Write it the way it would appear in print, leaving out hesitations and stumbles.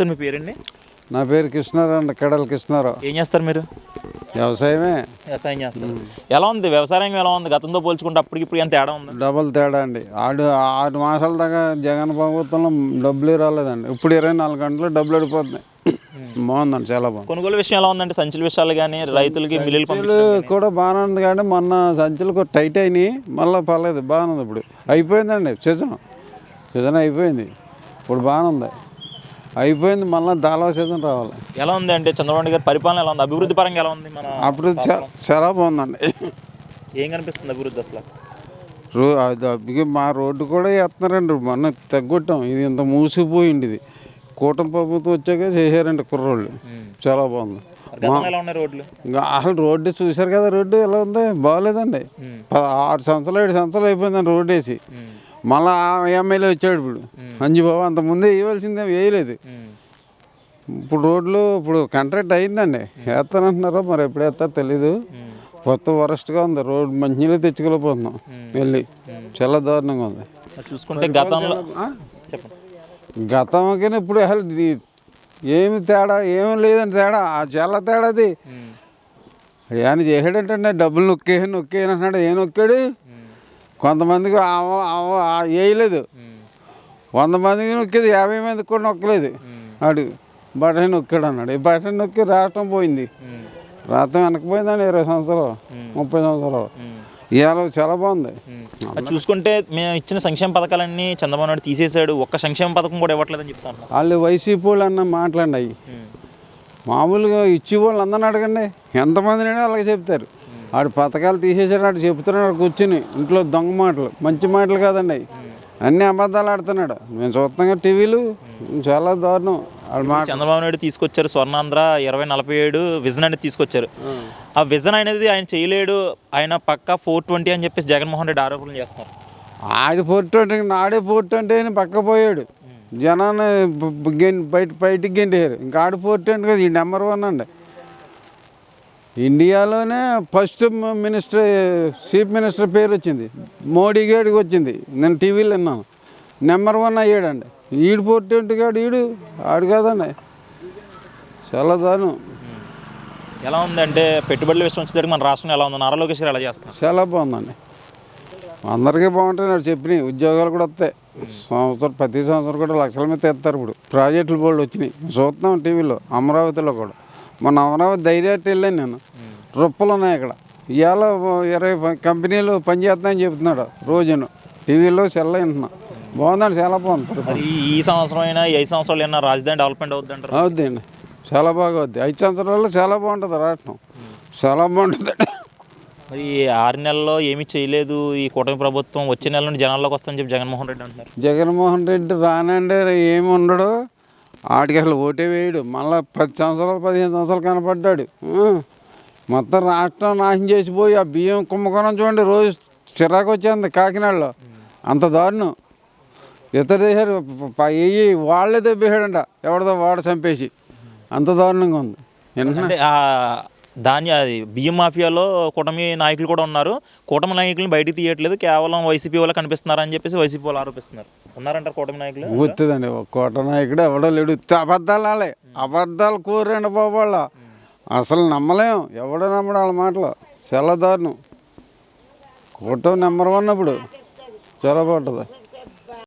మీ పేరండి? నా పేరు కృష్ణారావు అండి, కడల కృష్ణారావు. ఏం చేస్తారు మీరు? వ్యవసాయం చేస్తారు. ఎలా ఉంది వ్యవసాయం? ఎలా ఉంది గతంతో పోల్చుకుంటే? అప్పటికి ఇప్పుడు ఎంత తేడా ఉంది? డబల్ తేడా అండి. 6 మాసాల దాకా జగన్ ప్రభుత్వంలో డబ్బులు రాలేదండి. ఇప్పుడు 24 గంటలు డబ్బులు పడిపోతున్నాయి. బాగుందండి, చాలా బాగుంది. కొనుగోలు విషయం ఎలా ఉందండి? సంచుల విషయాలు కానీ రైతులకి మిల్లులు కూడా బాగానే ఉంది, కానీ మొన్న సంచులు కూడా టైట్ అయినాయి. మళ్ళీ పర్లేదు, బాగానే ఉంది. ఇప్పుడు అయిపోయిందండి సీజన్ అయిపోయింది. ఇప్పుడు బాగానే ఉంది, అయిపోయింది. మళ్ళీ దాల్వా సీజన్ రావాలి. ఎలా ఉంది అంటే చంద్రబాబు గారి పరిపాలన ఎలా ఉంది? అభివృద్ధి పరంగా ఎలా ఉంది? మన అభివృద్ధి చాలా బాగుందండి. ఏం కనిపిస్తుంది అభివృద్ధి అసలు? మా రోడ్డు కూడా వేస్తున్నారండి. మొన్న తగ్గొట్టాం. ఇది ఇంత మూసిపోయింది. ఇది కూటమి ప్రభుత్వం వచ్చాక చేశారండి కుర్రోళ్ళు. చాలా బాగుంది. అసలు రోడ్డు చూశారు కదా, రోడ్డు ఎలా ఉంది? బాగోలేదండి. 6 సంవత్సరాలు 7 సంవత్సరాలు అయిపోయిందండి రోడ్డు వేసి. మళ్ళీ ఎమ్మెల్యే వచ్చాడు ఇప్పుడు అంజుబాబు. అంతకుముందే వేయవలసిందే, వేయలేదు. ఇప్పుడు రోడ్లు ఇప్పుడు కాంట్రాక్ట్ అయిందండి, వేస్తానంటున్నారో మరి ఎప్పుడు వేస్తారో తెలీదు. కొత్త వరస్ట్గా ఉంది రోడ్, మంచినీళ్ళు తెచ్చుకోలేకపోతున్నాం వెళ్ళి. చాలా దారుణంగా ఉంది. చూసుకుంటే గతంలో గతంకి ఇప్పుడు అసలు ఏమి తేడా ఏమి లేదండి. తేడా చాలా తేడాది. ఆయన చేసాడంటే డబ్బులు నొక్కేయని అంటున్నాడు. ఏం నొక్కాడు? కొంతమందికి వేయలేదు, 100 మందికి నొక్కేది, 50 మందికి కూడా నొక్కలేదు. ఆడు బటన్ నొక్కాడు అన్నాడు. ఈ బటన్ నొక్కి రాష్ట్రం పోయింది. రాష్ట్రం వెనకపోయిందండి 20 సంవత్సరాలు 30 సంవత్సరాలు. ఇవాళ చాలా బాగుంది. చూసుకుంటే మేము ఇచ్చిన సంక్షేమ పథకాలన్నీ చంద్రబాబు నాయుడు తీసేశాడు. ఒక్క సంక్షేమ పథకం కూడా ఇవ్వట్లేదని చెప్తాను. వాళ్ళు వైసీపీ వాళ్ళు అన్న మాట్లాడి అవి మామూలుగా ఇచ్చేవాళ్ళు అందరిని అడగండి, ఎంతమందినైనా అలాగే చెప్తారు. ఆడు పథకాలు తీసేసాడు, ఆడు చెప్తున్నాడు కూర్చుని ఇంట్లో దొంగ మాటలు, మంచి మాటలు కాదండి అవి. అన్ని అబద్ధాలు ఆడుతున్నాడు. మేము చూస్తున్నాం టీవీలు. చాలా దారుణం. చంద్రబాబు నాయుడు తీసుకొచ్చారు స్వర్ణాంధ్ర 2047 విజన్ అనేది తీసుకొచ్చారు. ఆ విజన్ అనేది ఆయన చేయలేడు, ఆయన పక్కా 420 అని చెప్పేసి జగన్మోహన్ రెడ్డి ఆరోపణలు చేస్తున్నారు. ఆడి 420 నాడే 420 అని పక్కపోయాడు. జనాన్ని బయటికి గెంటారు. ఇంకా ఆడి 420 కదా, ఈ నెంబర్ 1 అండి. ఇండియాలోనే ఫస్ట్ చీఫ్ మినిస్టర్ పేరు వచ్చింది మోడీ గారికి వచ్చింది. నేను టీవీలో విన్నాను. నెంబర్ 1 అయ్యాడండి. ఈడు 420 గాడు ఆడు కాదండి. చాలా దారుణం. ఎలా ఉందంటే పెట్టుబడుల విషయం వచ్చేసరికి మన రాష్ట్రంలో ఎలా ఉంది? నారా లోకేష్ గారు ఎలా చేస్తున్నారు? చాలా బాగుందండి. అందరికీ బాగుంటాయి. నాకు చెప్పినాయి ఉద్యోగాలు కూడా వస్తాయి. ప్రతి సంవత్సరం కూడా లక్షల మీద తెస్తారు. ఇప్పుడు ప్రాజెక్టులు బోర్డు వచ్చినాయి, చూస్తున్నాం టీవీలో. అమరావతిలో కూడా మొన్న అమరావతి ధైర్యాన్ని వెళ్ళాను నేను. రొప్పలు ఉన్నాయి అక్కడ. ఇవాళ 20 కంపెనీలు పనిచేస్తాయని చెప్తున్నాడు రోజును. టీవీలో సెల్ వింటున్నా. బాగుందండి, చాలా బాగుంది. ఈ సంవత్సరం అయినా 5 సంవత్సరాలు అయినా రాజధాని డెవలప్మెంట్ అవుతుందంటారు? అవుద్దండి, చాలా బాగా అవుద్ది. 5 సంవత్సరాల్లో చాలా బాగుంటుంది రాష్ట్రం, చాలా బాగుంటుంది. మరి 6 నెలల్లో ఏమీ చేయలేదు ఈ కూటమి ప్రభుత్వం. వచ్చే నెల నుండి జనాల్లోకి వస్తుందని చెప్పి జగన్మోహన్ రెడ్డి అంటున్నారు. జగన్మోహన్ రెడ్డి రానండి ఏమి ఉండడు. ఆడికి అసలు ఓటే వేయడు. మళ్ళీ 10 సంవత్సరాలు 15 సంవత్సరాలు కనపడ్డాడు. మొత్తం రాష్ట్రం నాశనం చేసిపోయి ఆ బియ్యం కుంభకోణం చూడండి, రోజు చిరాకు వచ్చేది కాకినాడలో. అంత దారుణం. ఇతర దేశాలు వాళ్ళే దెబ్బేసాడంట, ఎవరిదో వాడు చంపేసి. అంత దారుణంగా ఉంది. అంటే అది బియ్యం మాఫియాలో కూటమి నాయకులు కూడా ఉన్నారు. కూటమి నాయకులను బయటికి తీయట్లేదు, కేవలం వైసీపీ వాళ్ళు కనిపిస్తున్నారని చెప్పేసి వైసీపీ వాళ్ళు ఆరోపిస్తున్నారు. ఉన్నారంటారు కూటమి నాయకులు? గుర్తుందండి, కూటమి నాయకుడు ఎవడో లేడు. అబద్ధాలు వాళ్ళే, అబద్ధాలు కూరండి బాబు. వాళ్ళ అసలు నమ్మలేం, ఎవడో నమ్మడు వాళ్ళ మాటలు. చాలా దారుణం. కూటమి నెంబర్ 1 ఇప్పుడు చాలా బాగుంటుంది.